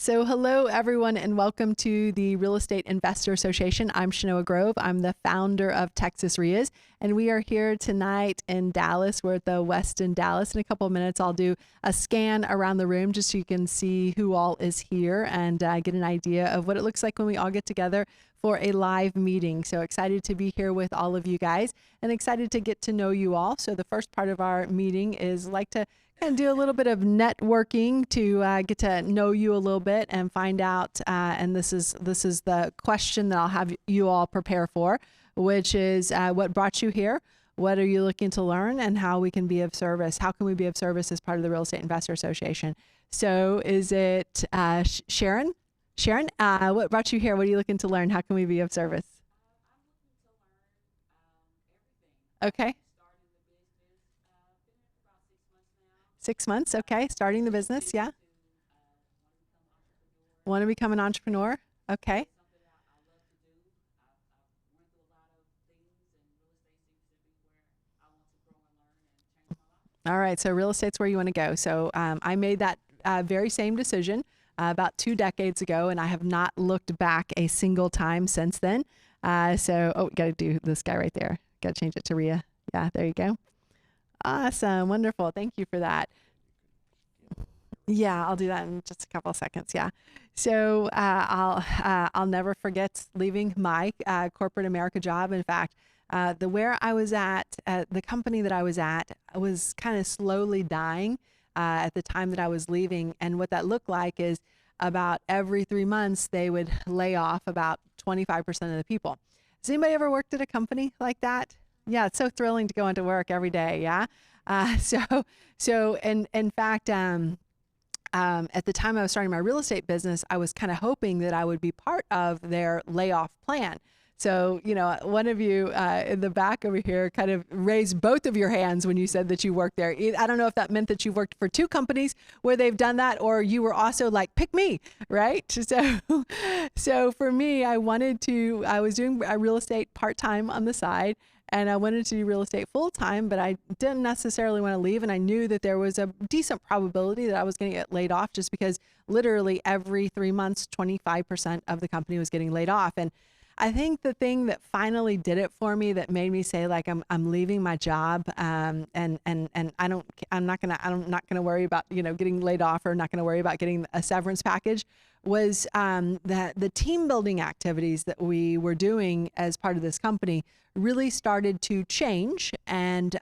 So hello, everyone, and welcome to the Real Estate Investor Association. I'm Shanoa Grove. I'm the founder of Texas REIAs, and we are here tonight in Dallas. We're at the Westin Dallas. In a couple of minutes, I'll do a scan around the room just so you can see who all is here and get an idea of what it looks like when we all get together for a live meeting. So excited to be here with all of you guys and excited to get to know you all. So the first part of our meeting is like to kind of do a little bit of networking to get to know you a little bit and find out. And this is the question that I'll have you all prepare for, which is what brought you here? What are you looking to learn, and how we can be of service? How can we be of service as part of the Real Estate Investor Association? So is it Sharon? Sharon, what brought you here? What are you looking to learn? How can we be of service? I'm looking to learn everything. Okay. 6 months, okay. Starting the business, yeah. Want to become an entrepreneur? Okay. All right, so real estate's where you want to go. So I made that very same decision about 2 decades ago, and I have not looked back a single time since then. Got to do this guy right there. Got to change it to REIA. Yeah, there you go. Awesome, wonderful. Thank you for that. Yeah, I'll do that in just a couple of seconds. Yeah. So I'll never forget leaving my corporate America job. In fact, where I was at, the company that I was at was kind of slowly dying at the time that I was leaving. And what that looked like is about every 3 months, they would lay off about 25% of the people. Has anybody ever worked at a company like that? Yeah, it's so thrilling to go into work every day. Yeah. In fact, at the time I was starting my real estate business, I was kind of hoping that I would be part of their layoff plan. So, you know, one of you in the back over here kind of raised both of your hands when you said that you worked there. I don't know if that meant that you worked for 2 companies where they've done that, or you were also like, pick me, right? So for me, I was doing real estate part-time on the side, and I wanted to do real estate full-time, but I didn't necessarily want to leave. And I knew that there was a decent probability that I was going to get laid off, just because literally every 3 months, 25% of the company was getting laid off. And I think the thing that finally did it for me, that made me say, like, I'm leaving my job, and I'm not gonna worry about, you know, getting laid off, or not gonna worry about getting a severance package, was that the team building activities that we were doing as part of this company really started to change. And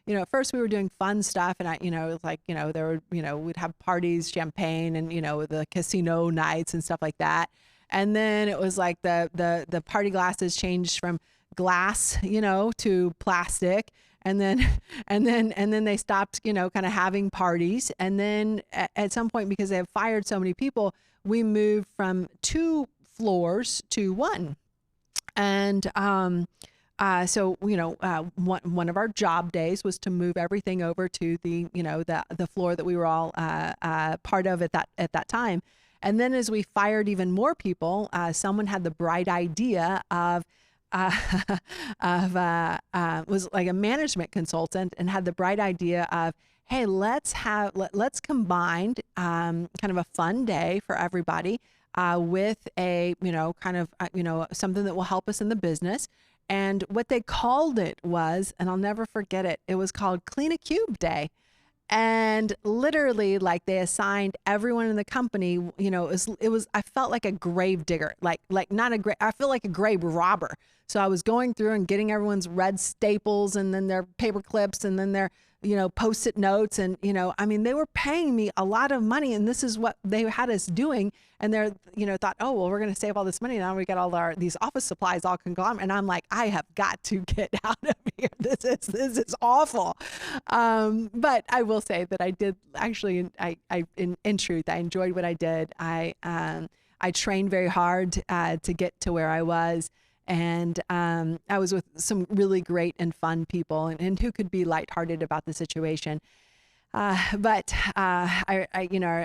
you know, at first we were doing fun stuff, and it was like, there were, we'd have parties, champagne, and the casino nights and stuff like that. And then it was like the party glasses changed from glass, to plastic. And then they stopped, kind of having parties. And then at some point, because they have fired so many people, we moved from 2 floors to 1. And so one of our job days was to move everything over to the floor that we were all part of at that time. And then as we fired even more people, someone had the bright idea of was like a management consultant, and had the bright idea of, hey, let's combine kind of a fun day for everybody with a something that will help us in the business. And what they called it was, and I'll never forget it, it was called Clean a Cube Day. And literally, like, they assigned everyone in the company, it was, I felt like a grave digger, I feel like a grave robber. So I was going through and getting everyone's red staples, and then their paper clips, and then their, Post-it notes. And, they were paying me a lot of money, and this is what they had us doing. And they're, thought, oh, well, we're going to save all this money. Now we got all these office supplies all conglomerate. And I'm like, I have got to get out of here. This is awful. But I will say that I did actually, in truth, I enjoyed what I did. I trained very hard to get to where I was. And I was with some really great and fun people, and who could be lighthearted about the situation. But I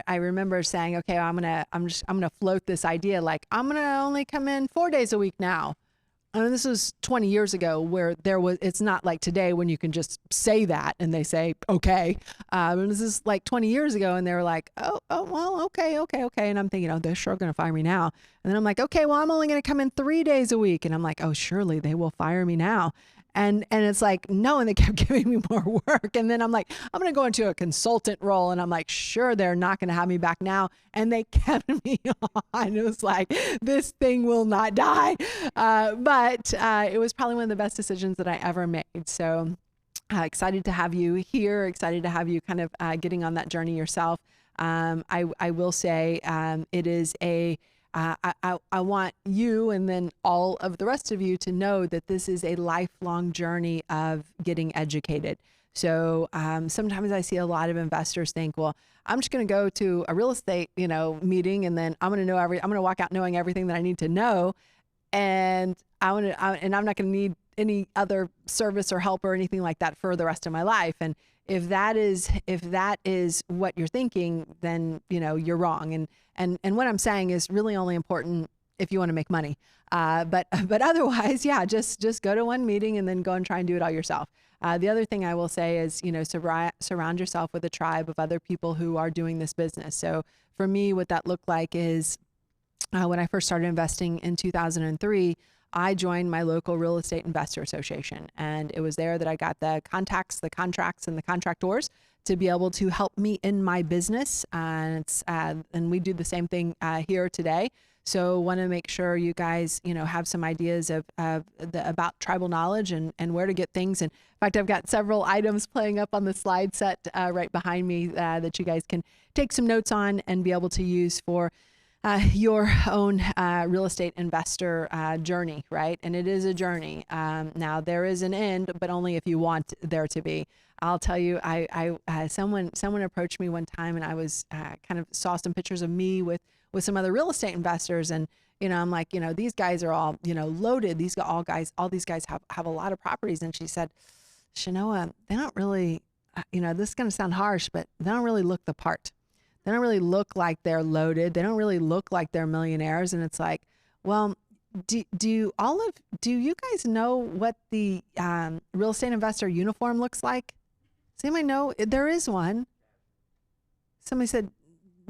remember saying, okay, I'm gonna float this idea, like, I'm gonna only come in 4 days a week now. I mean, this was 20 years ago where it's not like today when you can just say that and they say, okay. And this is like 20 years ago and they were like, well, okay. And I'm thinking, they're sure going to fire me now. And then I'm like, okay, well, I'm only going to come in 3 days a week. And I'm like, oh, surely they will fire me now. And it's like, no, and they kept giving me more work. And then I'm like, I'm going to go into a consultant role. And I'm like, sure, they're not going to have me back now. And they kept me on. It was like, this thing will not die. But it was probably one of the best decisions that I ever made. So excited to have you here, excited to have you kind of getting on that journey yourself. I will say it is I want you and then all of the rest of you to know that this is a lifelong journey of getting educated. So sometimes I see a lot of investors think, well, I'm just going to go to a real estate, meeting, and then I'm going to walk out knowing everything that I need to know, and I'm not going to need any other service or help or anything like that for the rest of my life. And if that is what you're thinking, then you're wrong. And what I'm saying is really only important if you want to make money. But otherwise, yeah, just go to one meeting and then go and try and do it all yourself. The other thing I will say is, surround yourself with a tribe of other people who are doing this business. So for me, what that looked like is when I first started investing in 2003, I joined my local real estate investor association. And it was there that I got the contacts, the contracts, and the contractors to be able to help me in my business. And we do the same thing here today. So want to make sure you guys, have some ideas about tribal knowledge and where to get things. And in fact, I've got several items playing up on the slide set right behind me that you guys can take some notes on and be able to use for your own real estate investor journey, right? And it is a journey. Now there is an end, but only if you want there to be. I'll tell you, someone approached me one time, and I was kind of saw some pictures of me with some other real estate investors, and I'm like, these guys are all loaded. All these guys have a lot of properties, and she said, Shanoa, they don't really, this is going to sound harsh, but they don't really look the part. They don't really look like they're loaded. They don't really look like they're millionaires. And it's like, well, do you guys know what the real estate investor uniform looks like? Does anybody know? There is one. Somebody said,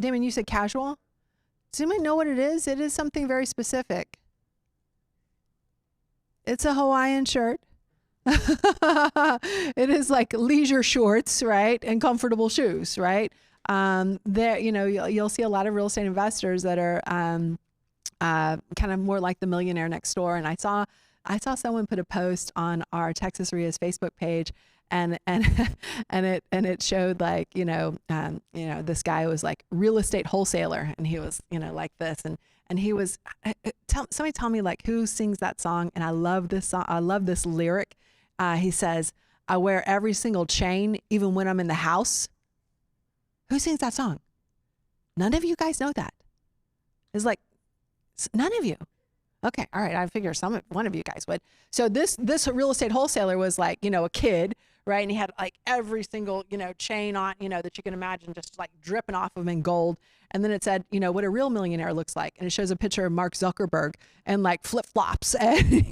Damon, you said casual. Does anybody know what it is? It is something very specific. It's a Hawaiian shirt. It is like leisure shorts, right? And comfortable shoes, right? There, you'll see a lot of real estate investors that are kind of more like the millionaire next door. And I saw someone put a post on our Texas REIAs Facebook page, and it showed like this guy was like real estate wholesaler, and he was like this, and he was somebody tell me like who sings that song. And I love this song. I love this lyric. He says, "I wear every single chain, even when I'm in the house." Who sings that song? None of you guys know that. It's like, none of you. Okay, all right, I figure one of you guys would. So this real estate wholesaler was like, a kid, right? And he had like every single, chain on, that you can imagine just like dripping off of him in gold. And then it said, what a real millionaire looks like. And it shows a picture of Mark Zuckerberg and like flip flops and,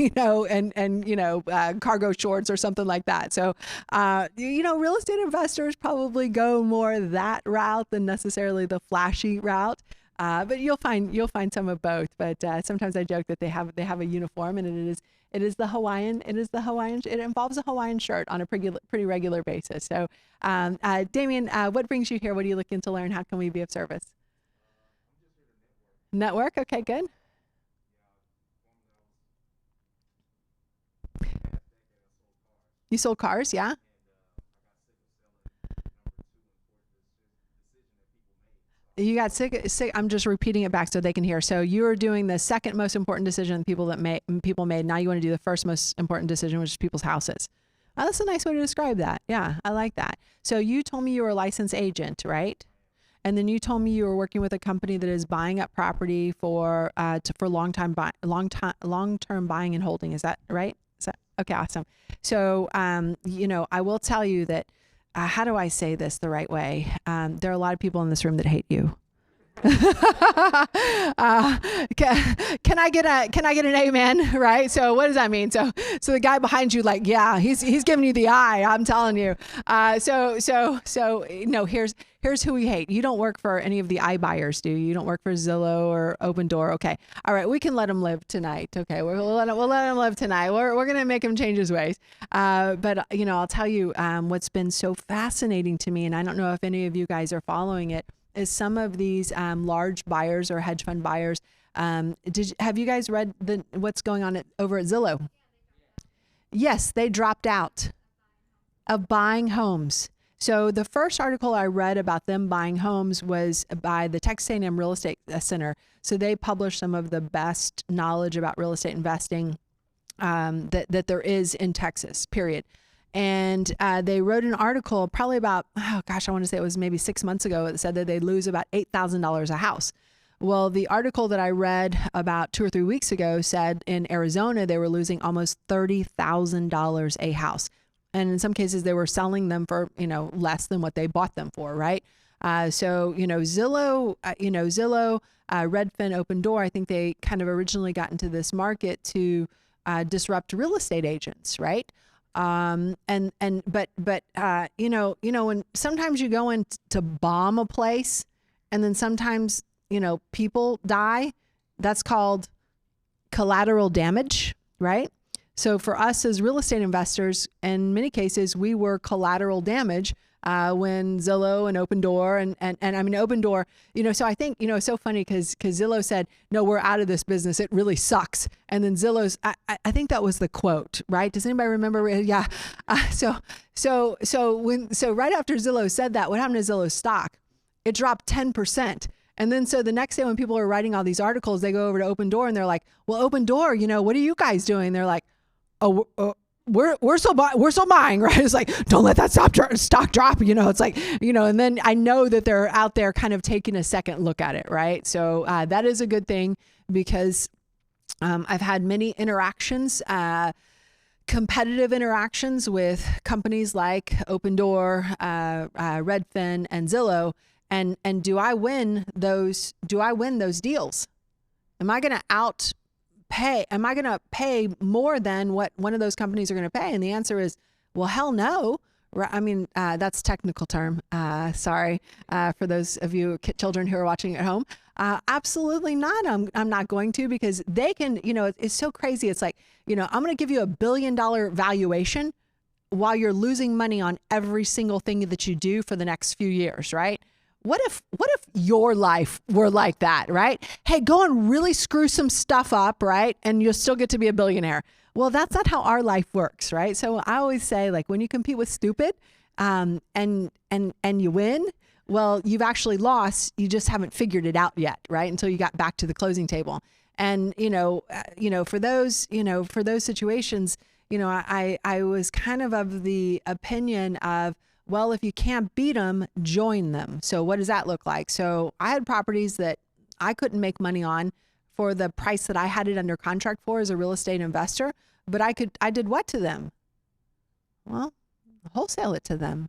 cargo shorts or something like that. So, real estate investors probably go more that route than necessarily the flashy route. But you'll find some of both. But sometimes I joke that they have a uniform, and it is the Hawaiian. It involves a Hawaiian shirt on a pretty regular basis. So, Damien, what brings you here? What are you looking to learn? How can we be of service? Network. Okay, good. You sold cars, yeah? You got sick. I'm just repeating it back so they can hear. So you are doing the second most important decision people made. Now you want to do the first most important decision, which is people's houses. Oh, that's a nice way to describe that. Yeah, I like that. So you told me you were a licensed agent, right? And then you told me you were working with a company that is buying up property for long-term buying and holding. Is that right? Okay? Awesome. So I will tell you that. How do I say this the right way? There are a lot of people in this room that hate you. Can I get an amen? Right. So what does that mean? So the guy behind you, like, yeah, he's giving you the eye. I'm telling you. So no, here's who we hate. You don't work for any of the iBuyers, do you? You don't work for Zillow or Open Door. Okay. All right. We can let him live tonight. Okay. We'll let him live tonight. We're going to make him change his ways. But I'll tell you, what's been so fascinating to me, and I don't know if any of you guys are following it, is some of these large buyers or hedge fund buyers. Have you guys read what's going on over at Zillow? Yes, they dropped out of buying homes. So the first article I read about them buying homes was by the Texas A&M Real Estate Center. So they publish some of the best knowledge about real estate investing that there is in Texas, period. And they wrote an article probably about, I want to say it was maybe 6 months ago. It said that they lose about $8,000 a house. Well, the article that I read about 2 or 3 weeks ago said in Arizona, they were losing almost $30,000 a house. And in some cases, they were selling them for, less than what they bought them for, right? So Zillow, Redfin, Open Door, I think they kind of originally got into this market to disrupt real estate agents, right? But when sometimes you go in to bomb a place and then sometimes, people die, that's called collateral damage, right? So for us as real estate investors, in many cases, we were collateral damage when Zillow and Open Door and I mean, Open Door, so I think, it's so funny because Zillow said, no, we're out of this business. It really sucks. And then Zillow's, I think that was the quote, right? Does anybody remember? Yeah. So right after Zillow said that, what happened to Zillow's stock? It dropped 10%. And then so the next day when people are writing all these articles, they go over to Open Door and they're like, well, Open Door, what are you guys doing? They're like, oh, we're still buying, right? It's like, don't let that stock drop, it's like, and then I know that they're out there kind of taking a second look at it, right? So that is a good thing because I've had many interactions, competitive interactions with companies like Open Door, Redfin, and Zillow. And do I win those deals? Am I going to pay more than what one of those companies are going to pay? And the answer is, well, hell no. I mean, that's technical term. Sorry for those of you children who are watching at home. Absolutely not. I'm not going to, because they can, it's so crazy. It's like, I'm going to give you $1 billion valuation while you're losing money on every single thing that you do for the next few years, right? What if your life were like that, right? Hey, go and really screw some stuff up, right? And you'll still get to be a billionaire. Well, that's not how our life works, right? So I always say, like, when you compete with stupid, and you win, well, you've actually lost. You just haven't figured it out yet, right? Until you got back to the closing table. And for those situations, I was kind of the opinion of, well, if you can't beat them, join them. So what does that look like? So I had properties that I couldn't make money on for the price that I had it under contract for as a real estate investor, but I did what to them? Well, wholesale it to them,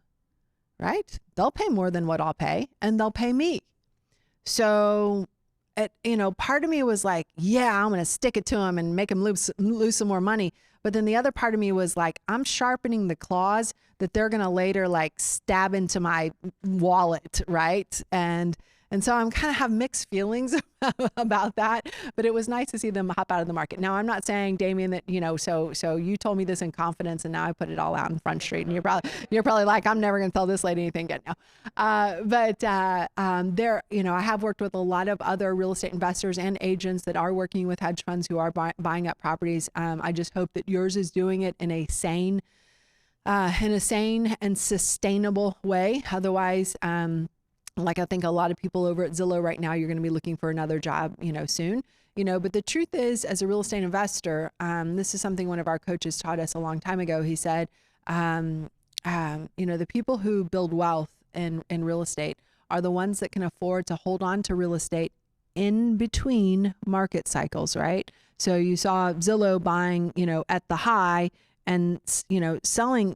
right? They'll pay more than what I'll pay, and they'll pay me. So, part of me was like, yeah, I'm going to stick it to them and make them lose some more money. But then the other part of me was like, I'm sharpening the claws that they're going to later like stab into my wallet, right? And so I'm kind of have mixed feelings about that, but it was nice to see them hop out of the market. Now, I'm not saying, Damien, that, so you told me this in confidence and now I put it all out in Front Street, and you're probably like, I'm never going to tell this lady anything good now. I have worked with a lot of other real estate investors and agents that are working with hedge funds who are buying up properties. I just hope that yours is doing it in a sane and sustainable way. Otherwise, like I think a lot of people over at Zillow right now, you're going to be looking for another job, soon, but the truth is, as a real estate investor, this is something one of our coaches taught us a long time ago. He said, the people who build wealth in real estate are the ones that can afford to hold on to real estate in between market cycles, right? So you saw Zillow buying, at the high and, selling,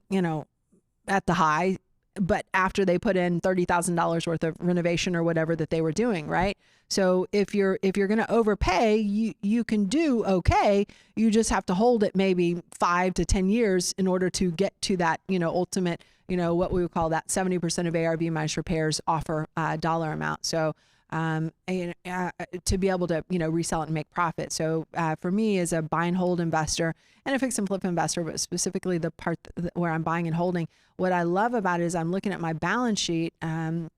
at the high, but after they put in $30,000 worth of renovation or whatever that they were doing, right? So if you're going to overpay, you can do okay. You just have to hold it maybe 5 to 10 years in order to get to that, ultimate, what we would call that 70% of ARV minus repairs offer dollar amount. So to be able to, resell it and make profit. So for me as a buy and hold investor and a fix and flip investor, but specifically the part where I'm buying and holding, what I love about it is I'm looking at my balance sheet. I'm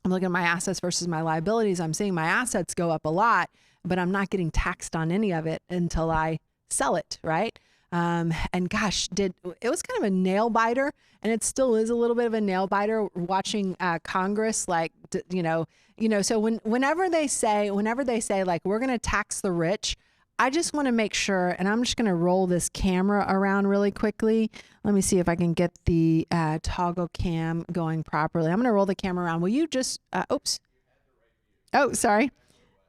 looking at my assets versus my liabilities. I'm seeing my assets go up a lot, but I'm not getting taxed on any of it until I sell it, right? And gosh, it was kind of a nail biter, and it still is a little bit of a nail biter watching Congress, like, so whenever they say like, we're going to tax the rich, I just want to make sure, and I'm just going to roll this camera around really quickly. Let me see if I can get the toggle cam going properly. I'm going to roll the camera around. Will you just, oops. Oh, sorry.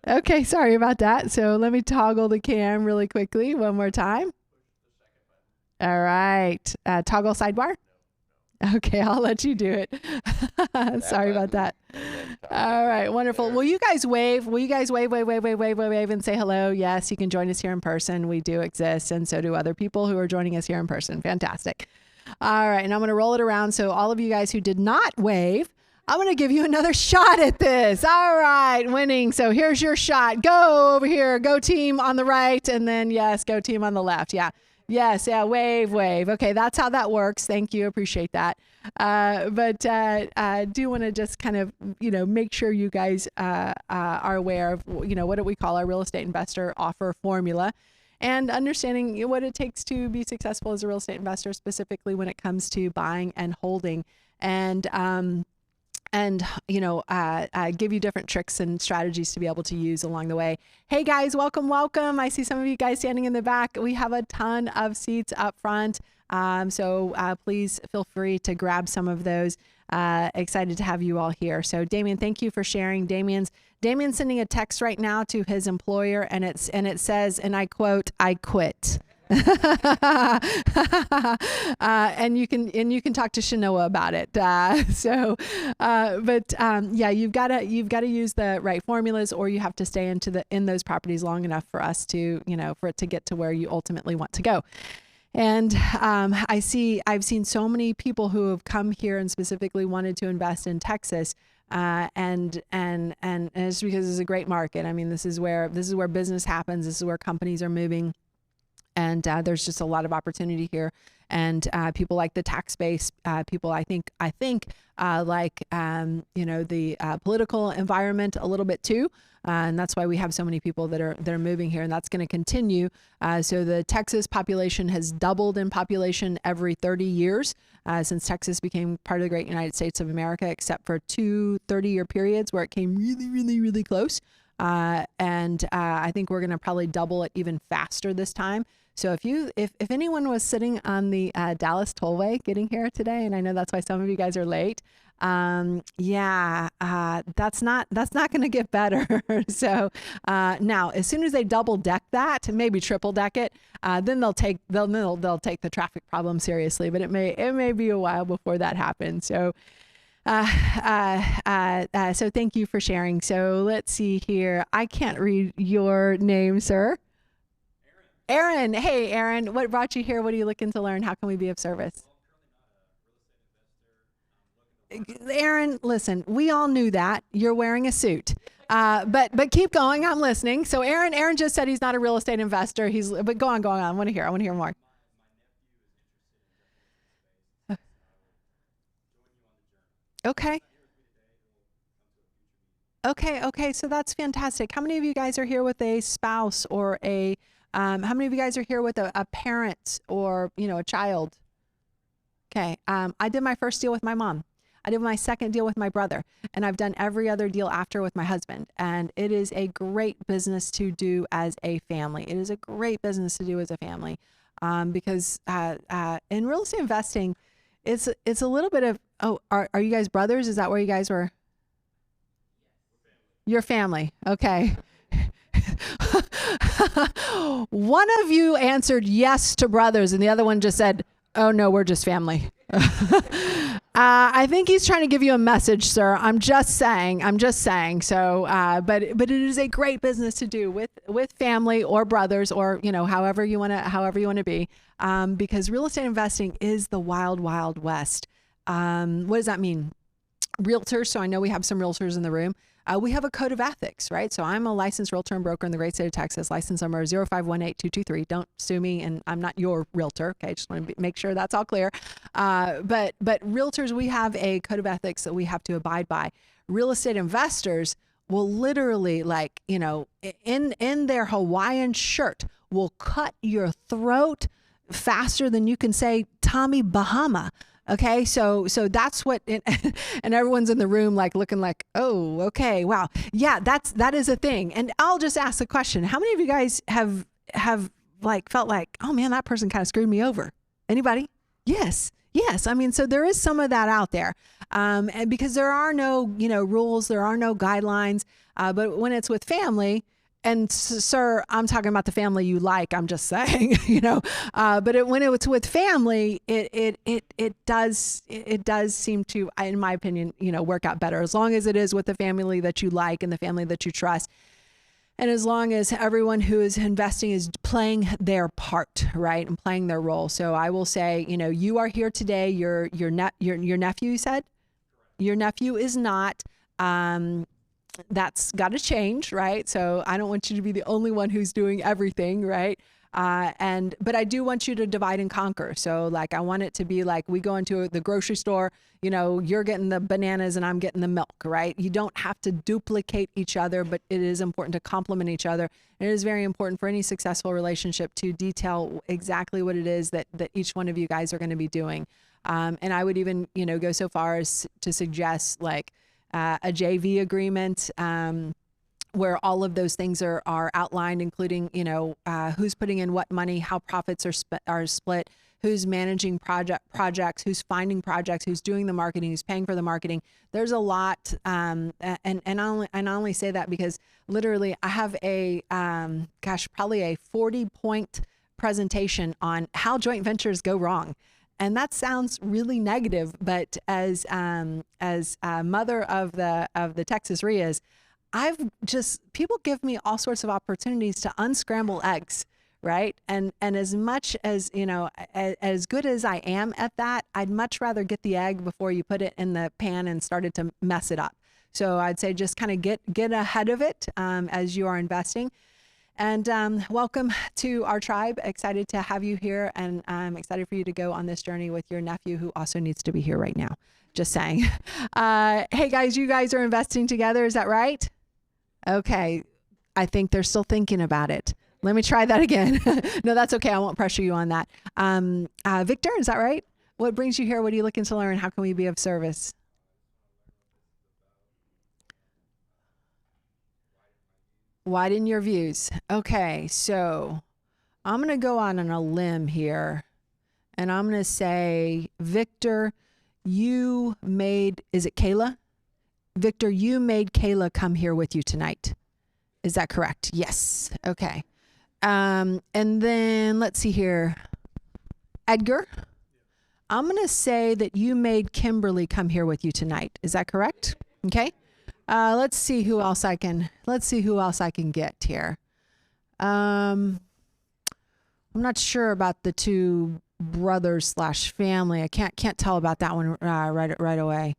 Okay, sorry about that. So let me toggle the cam really quickly one more time. All right. Toggle sidebar. Okay, I'll let you do it. Sorry about that. All right, wonderful. Will you guys wave? Will you guys wave and say hello? Yes, you can join us here in person. We do exist, and so do other people who are joining us here in person. Fantastic. All right, and I'm going to roll it around. So all of you guys who did not wave, I'm going to give you another shot at this. All right, winning. So here's your shot. Go over here. Go team on the right, and then yes, go team on the left. Yeah. Yes. Yeah. Wave. Okay. That's how that works. Thank you. Appreciate that. But I do want to just kind of, make sure you guys are aware of, what do we call our real estate investor offer formula, and understanding what it takes to be successful as a real estate investor, specifically when it comes to buying and holding, and give you different tricks and strategies to be able to use along the way. Hey guys, welcome. I see some of you guys standing in the back. We have a ton of seats up front. So please feel free to grab some of those. Excited to have you all here. So Damien, thank you for sharing. Damien's sending a text right now to his employer, and it says, and I quote, "I quit." And you can talk to Shanoa about it. Yeah, you've got to use the right formulas, or you have to stay in those properties long enough for us to, for it to get to where you ultimately want to go. And I've seen so many people who have come here and specifically wanted to invest in Texas. And it's because it's a great market. I mean, this is where business happens. This is where companies are moving. And there's just a lot of opportunity here, and people like the tax base. People, I think, like the political environment a little bit too, and that's why we have so many people that are moving here, and that's going to continue. So the Texas population has doubled in population every 30 years since Texas became part of the great United States of America, except for 2 30-year periods where it came really, really, really close. And I think we're going to probably double it even faster this time. So if anyone was sitting on the Dallas tollway getting here today, and I know that's why some of you guys are late, that's not going to get better. So now, as soon as they double deck that, maybe triple deck it, then they'll take the traffic problem seriously. But it may be a while before that happens. So. So thank you for sharing. So let's see here. I can't read your name, sir. Aaron. Hey, Aaron, what brought you here? What are you looking to learn? How can we be of service? Aaron, listen, we all knew that. You're wearing a suit. But keep going. I'm listening. So Aaron just said he's not a real estate investor. But go on. I want to hear more. Okay. So that's fantastic. How many of you guys are here with a spouse or how many of you guys are here with a parent or, a child? Okay. I did my first deal with my mom. I did my second deal with my brother, and I've done every other deal after with my husband. And it is a great business to do as a family. Because in real estate investing, it's a little bit of, are you guys brothers? Is that where you guys were? Your family. Okay. One of you answered yes to brothers, and the other one just said, "Oh no, we're just family." I think he's trying to give you a message, sir. I'm just saying. So, but it is a great business to do with family or brothers, or however you want to be, because real estate investing is the wild, wild west. What does that mean? Realtors. So I know we have some realtors in the room. We have a code of ethics, right? So I'm a licensed realtor and broker in the great state of Texas. License number 0518223. Don't sue me, and I'm not your realtor. Okay, just want to make sure that's all clear. But realtors, we have a code of ethics that we have to abide by. Real estate investors will literally, in their Hawaiian shirt, will cut your throat faster than you can say Tommy Bahama. Okay, so that's what, and everyone's in the room looking like, oh, okay, wow, yeah, that is a thing. And I'll just ask the question: how many of you guys have felt like, oh man, that person kind of screwed me over? Anybody? Yes. I mean, so there is some of that out there, and because there are no rules, there are no guidelines, but when it's with family. And sir, I'm talking about the family you like. I'm just saying, but when it's with family, it does seem to, in my opinion, work out better, as long as it is with the family that you like and the family that you trust. And as long as everyone who is investing is playing their part, right, and playing their role. So I will say, you are here today. Your nephew, you said, your nephew is not. That's got to change, right? So I don't want you to be the only one who's doing everything, right? But I do want you to divide and conquer. So I want it to be like we go into the grocery store, you're getting the bananas and I'm getting the milk, right? You don't have to duplicate each other, but it is important to complement each other. And it is very important for any successful relationship to detail exactly what it is that each one of you guys are going to be doing. And I would even, go so far as to suggest a JV agreement, where all of those things are outlined, including, who's putting in what money, how profits are split, who's managing projects, who's finding projects, who's doing the marketing, who's paying for the marketing. There's a lot. And I only say that because literally I have probably a 40-point presentation on how joint ventures go wrong. And that sounds really negative, but as a mother of the Texas REIAs, people give me all sorts of opportunities to unscramble eggs, right? And as much as, as good as I am at that, I'd much rather get the egg before you put it in the pan and started to mess it up. So I'd say just kind of get ahead of it as you are investing. And welcome to our tribe. Excited to have you here, and I'm excited for you to go on this journey with your nephew, who also needs to be here right now. Just saying. Hey guys, you guys are investing together. Is that right? Okay. I think they're still thinking about it. Let me try that again. No, that's okay. I won't pressure you on that. Victor, is that right? What brings you here? What are you looking to learn? How can we be of service? Widen your views. Okay, so I'm going to go on a limb here, and I'm going to say, Victor, is it Kayla? Victor, you made Kayla come here with you tonight. Is that correct? Yes. Okay. And then let's see here. Edgar, I'm going to say that you made Kimberly come here with you tonight. Is that correct? Okay. Let's see who else I can get here. I'm not sure about the two brothers / family. I can't tell about that one right away.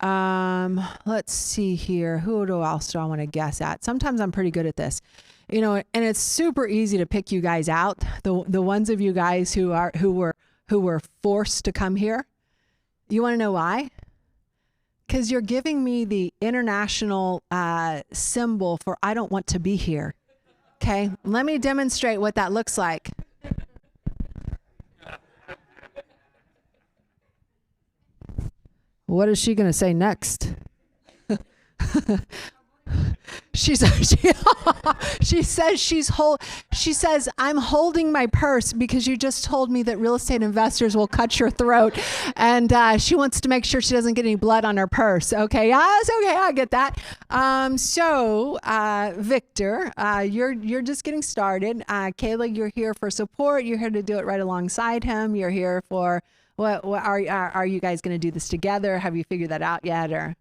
Let's see here. Who else do I want to guess at? Sometimes I'm pretty good at this, and it's super easy to pick you guys out. The ones of you guys who were forced to come here. You want to know why? Because you're giving me the international symbol for I don't want to be here. Okay, let me demonstrate what that looks like. What is she going to say next? She says I'm holding my purse because you just told me that real estate investors will cut your throat, and she wants to make sure she doesn't get any blood on her purse. Okay, it's okay, I get that. Victor, you're just getting started. Kayla, you're here for support. You're here to do it right alongside him. You're here for What are you guys going to do this together? Have you figured that out yet? Or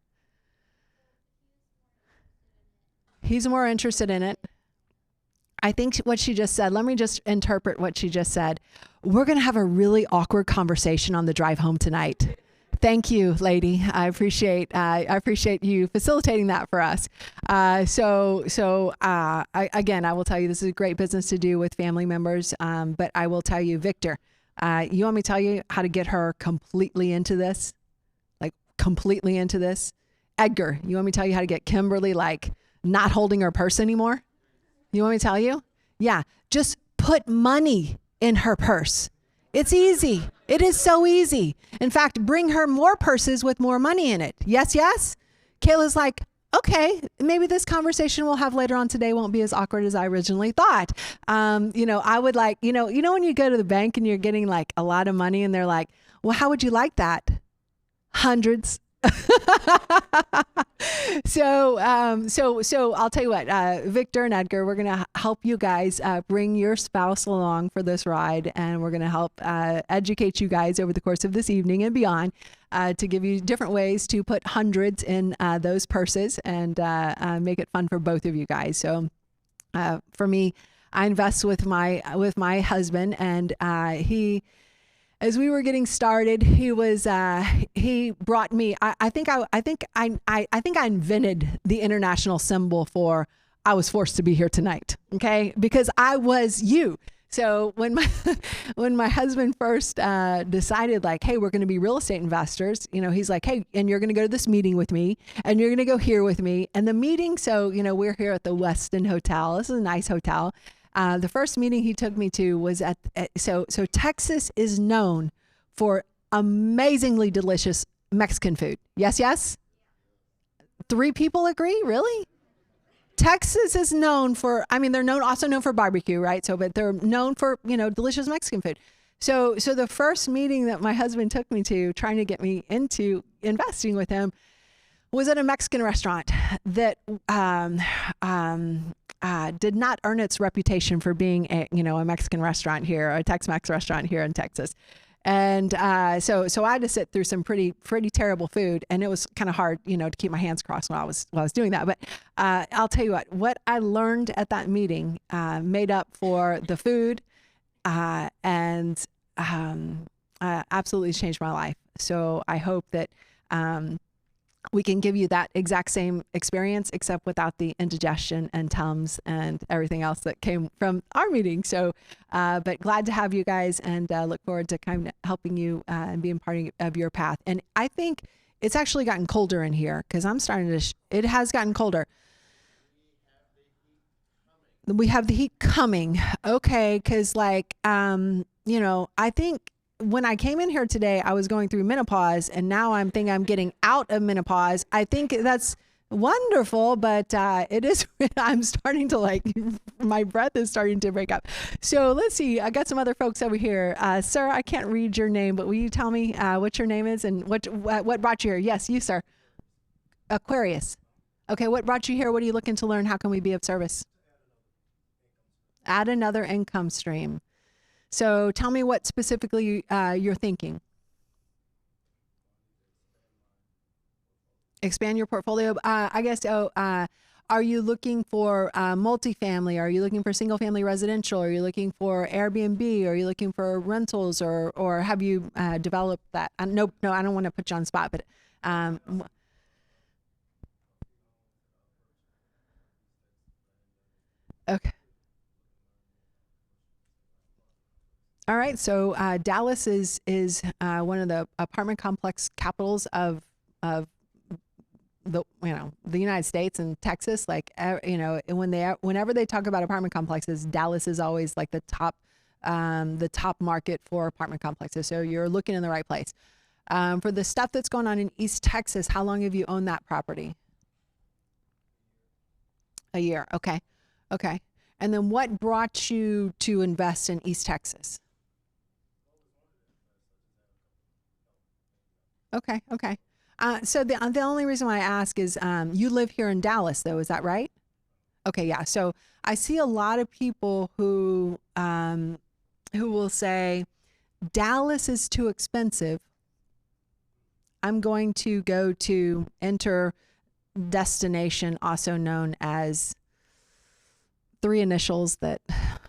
he's more interested in it. I think what she just said, let me just interpret what she just said. We're going to have a really awkward conversation on the drive home tonight. Thank you, lady. I appreciate you facilitating that for us. Again, I will tell you, this is a great business to do with family members. But I will tell you, Victor, you want me to tell you how to get her completely into this? Like completely into this? Edgar, you want me to tell you how to get Kimberly like not holding her purse anymore? You want me to tell you? Yeah, just put money in her purse. It's easy. It is so easy. In fact, bring her more purses with more money in it. Yes, yes? Kayla's like, okay, maybe this conversation we'll have later on today won't be as awkward as I originally thought. I would like, when you go to the bank and you're getting like a lot of money and they're like, well, how would you like that? Hundreds. So I'll tell you what, Victor and Edgar, we're going to help you guys bring your spouse along for this ride, and we're going to help educate you guys over the course of this evening and beyond to give you different ways to put hundreds in those purses and make it fun for both of you guys. So for me, I invest with my husband, and as we were getting started, he brought me. I think I invented the international symbol for I was forced to be here tonight. Okay, because I was you. So when my husband first decided like, hey, we're going to be real estate investors, he's like, hey, and you're going to go to this meeting with me, and you're going to go here with me, and the meeting. So we're here at the Westin Hotel. This is a nice hotel. The first meeting he took me to was so Texas is known for amazingly delicious Mexican food. Yes, yes? 3 people agree? Really? Texas is known for, they're also known for barbecue, right? But they're known for, delicious Mexican food. So the first meeting that my husband took me to, trying to get me into investing with him, was at a Mexican restaurant that did not earn its reputation for being a Mexican restaurant here, a Tex-Mex restaurant here in Texas. And so I had to sit through some pretty terrible food, and it was kind of hard, to keep my hands crossed while I was doing that. But I'll tell you what I learned at that meeting made up for the food, and absolutely changed my life. So I hope that we can give you that exact same experience, except without the indigestion and Tums and everything else that came from our meeting. So, but glad to have you guys, and look forward to kind of helping you and being part of your path. And I think it's actually gotten colder in here, because I'm starting to, it has gotten colder. We have the heat coming. Okay. Cause I think when I came in here today, I was going through menopause, and now I'm getting out of menopause. I think that's wonderful, but it is, I'm starting to my breath is starting to break up. So let's see. I got some other folks over here. Sir, I can't read your name, but will you tell me what your name is and what brought you here? Yes, you, sir. Aquarius. Okay. What brought you here? What are you looking to learn? How can we be of service? Add another income stream. So tell me what specifically you're thinking. Expand your portfolio. I guess, are you looking for multifamily? Are you looking for single family residential? Are you looking for Airbnb? Are you looking for rentals, or have you developed that? No, I don't want to put you on the spot, but okay. All right. So Dallas is one of the apartment complex capitals of the United States and Texas. Whenever they talk about apartment complexes, Dallas is always like the top market for apartment complexes. So you're looking in the right place. For the stuff that's going on in East Texas, how long have you owned that property? A year. Okay. Okay. And then what brought you to invest in East Texas? Okay. Okay. So the only reason why I ask is you live here in Dallas, though. Is that right? Okay. Yeah. So I see a lot of people who will say Dallas is too expensive, I'm going to go to enter destination, also known as 3 initials that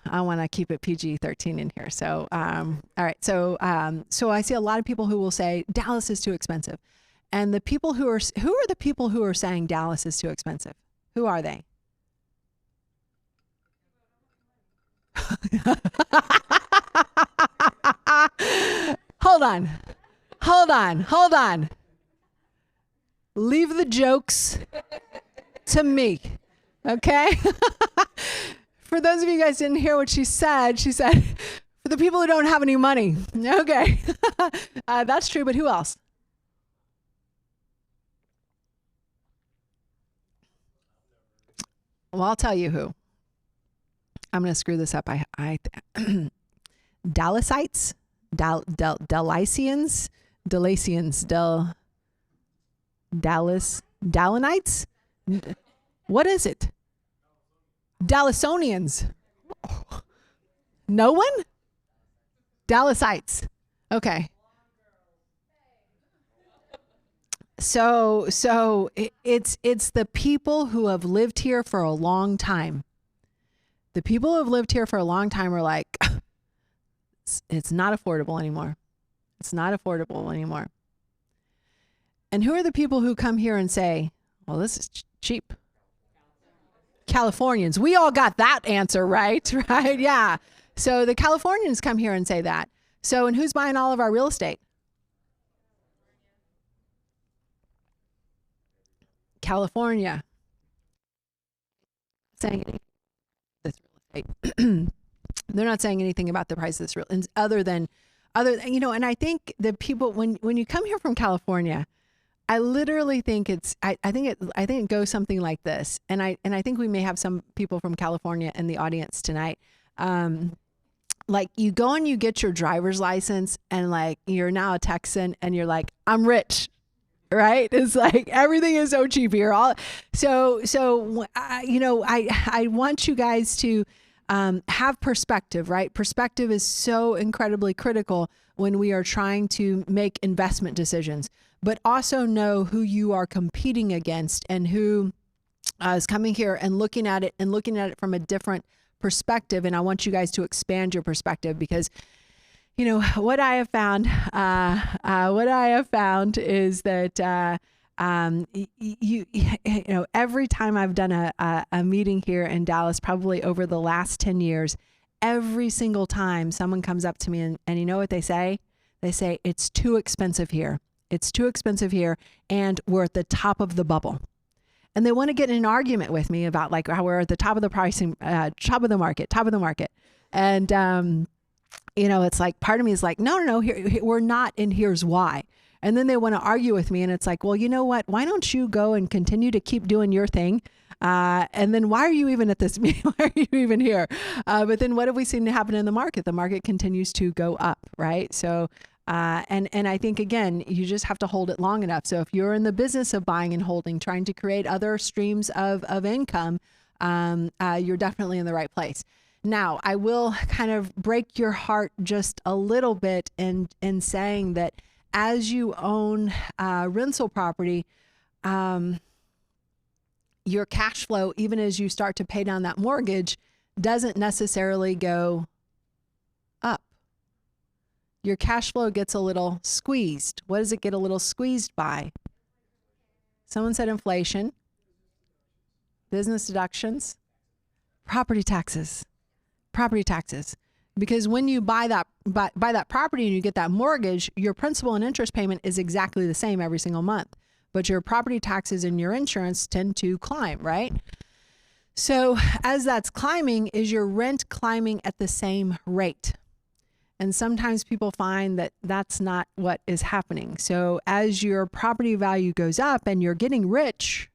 I want to keep it PG-13 in here. So, all right. So I see a lot of people who will say Dallas is too expensive. And the people who are the people who are saying Dallas is too expensive? Who are they? Hold on. Leave the jokes to me. Okay. For those of you guys didn't hear what she said, for the people who don't have any money. Okay. That's true, but who else? Well, I'll tell you who. I'm going to screw this up. Dallasites, Dallasians, Dallanites. What is it? Dallasonians. No one? Dallasites. Okay. So it's the people who have lived here for a long time. The people who have lived here for a long time are like, it's not affordable anymore. It's not affordable anymore. And who are the people who come here and say, well, this is cheap? Californians. We all got that answer, right? Right? Yeah. So the Californians come here and say that. So, and who's buying all of our real estate? California. Saying anything this real estate. They're not saying anything about the price of this real, other than, you know, and I think the people, when you come here from California, I literally think I think it goes something like this. And I think we may have some people from California in the audience tonight. Like you go and you get your driver's license and like, you're now a Texan and you're like, I'm rich, right? It's like, everything is so cheap here. So you know, I want you guys to, have perspective, right? Perspective is so incredibly critical when we are trying to make investment decisions, but also know who you are competing against and who is coming here and looking at it from a different perspective. And I want you guys to expand your perspective because, you know, what I have found is that, you know, every time I've done a meeting here in Dallas, probably over the last 10 years, every single time someone comes up to me and you know what they say? They say, it's too expensive here. It's too expensive here. And we're at the top of the bubble. And they want to get in an argument with me about like how we're at the top of the pricing, top of the market. And, you know, it's like, part of me is like, no, here, we're not. And here's why. And then they want to argue with me. And it's like, well, you know what? Why don't you go and continue to keep doing your thing? And then why are you even at this meeting? Why are you even here? But then what have we seen happen in the market? The market continues to go up, right? So, and I think, again, you just have to hold it long enough. So if you're in the business of buying and holding, trying to create other streams of income, you're definitely in the right place. Now, I will kind of break your heart just a little bit in saying that as you own rental property, your cash flow, even as you start to pay down that mortgage, doesn't necessarily go up. Your cash flow gets a little squeezed. What does it get a little squeezed by? Someone said inflation, business deductions, property taxes. Because when you buy that property and you get that mortgage, your principal and interest payment is exactly the same every single month, but your property taxes and your insurance tend to climb, right? So as that's climbing, is your rent climbing at the same rate? And sometimes people find that that's not what is happening. So as your property value goes up and you're getting rich,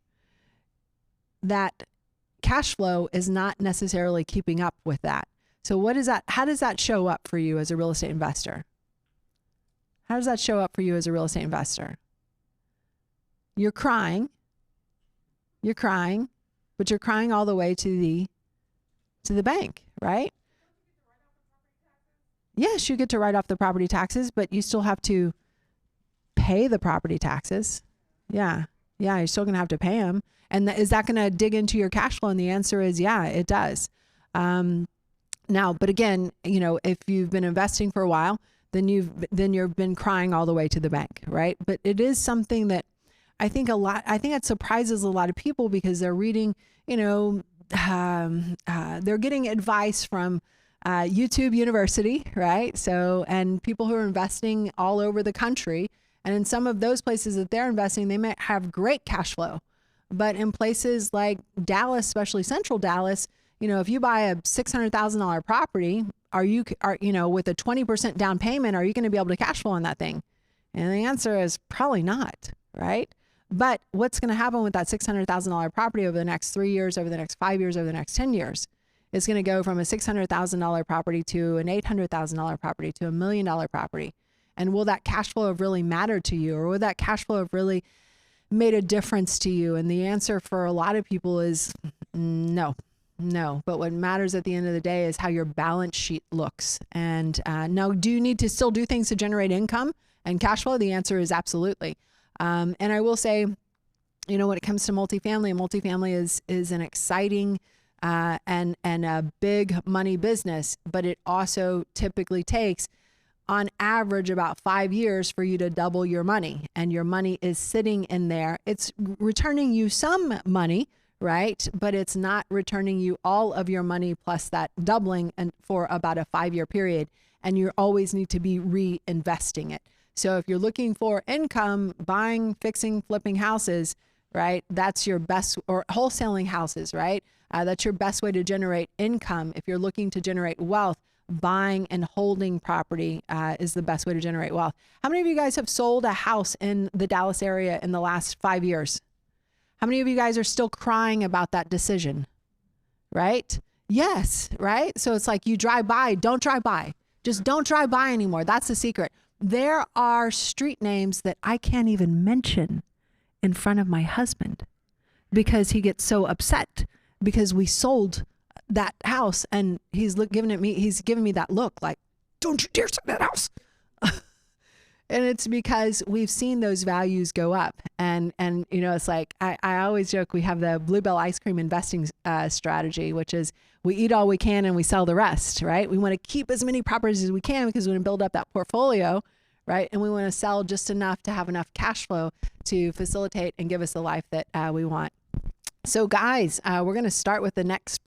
that cash flow is not necessarily keeping up with that. So what is that? How does that show up for you as a real estate investor? How does that show up for you as a real estate investor? You're crying, but you're crying all the way to the bank, right? Yes, you get to write off the property taxes, but you still have to pay the property taxes. Yeah. Yeah. You're still going to have to pay them. And is that going to dig into your cash flow? And the answer is, yeah, it does. Now, but again, if you've been investing for a while, then you've been crying all the way to the bank, right? But it is something that I think it surprises a lot of people because they're reading, they're getting advice from YouTube University, right? So, and people who are investing all over the country. And in some of those places that they're investing, they might have great cash flow. But in places like Dallas, especially Central Dallas, if you buy a $600,000 property, with a 20% down payment, are you going to be able to cash flow on that thing? And the answer is probably not, right? But what's going to happen with that $600,000 property over the next 3 years, over the next 5 years, over the next 10 years? It's going to go from a $600,000 property to an $800,000 property to $1 million property. And will that cash flow have really mattered to you? Or will that cash flow have really made a difference to you? And the answer for a lot of people is no. But what matters at the end of the day is how your balance sheet looks. And now, do you need to still do things to generate income and cash flow? The answer is absolutely. And I will say, when it comes to multifamily is an exciting and a big money business, but it also typically takes on average about 5 years for you to double your money, and your money is sitting in there. It's returning you some money, right? But it's not returning you all of your money plus that doubling and for about a 5-year period. And you always need to be reinvesting it. So if you're looking for income, buying, fixing, flipping houses, right? That's your best, or wholesaling houses, right? That's your best way to generate income. If you're looking to generate wealth, buying and holding property is the best way to generate wealth. How many of you guys have sold a house in the Dallas area in the last 5 years? How many of you guys are still crying about that decision? Right? Yes, right? So it's like you drive by, don't drive by. Just don't drive by anymore. That's the secret. There are street names that I can't even mention in front of my husband because he gets so upset because we sold that house and he's giving me that look like, don't you dare sell that house. And it's because we've seen those values go up. And it's like, I always joke, we have the Bluebell ice cream investing strategy, which is we eat all we can and we sell the rest, right? We want to keep as many properties as we can because we want to build up that portfolio, right? And we want to sell just enough to have enough cash flow to facilitate and give us the life that we want. So guys, we're going to start with the next part.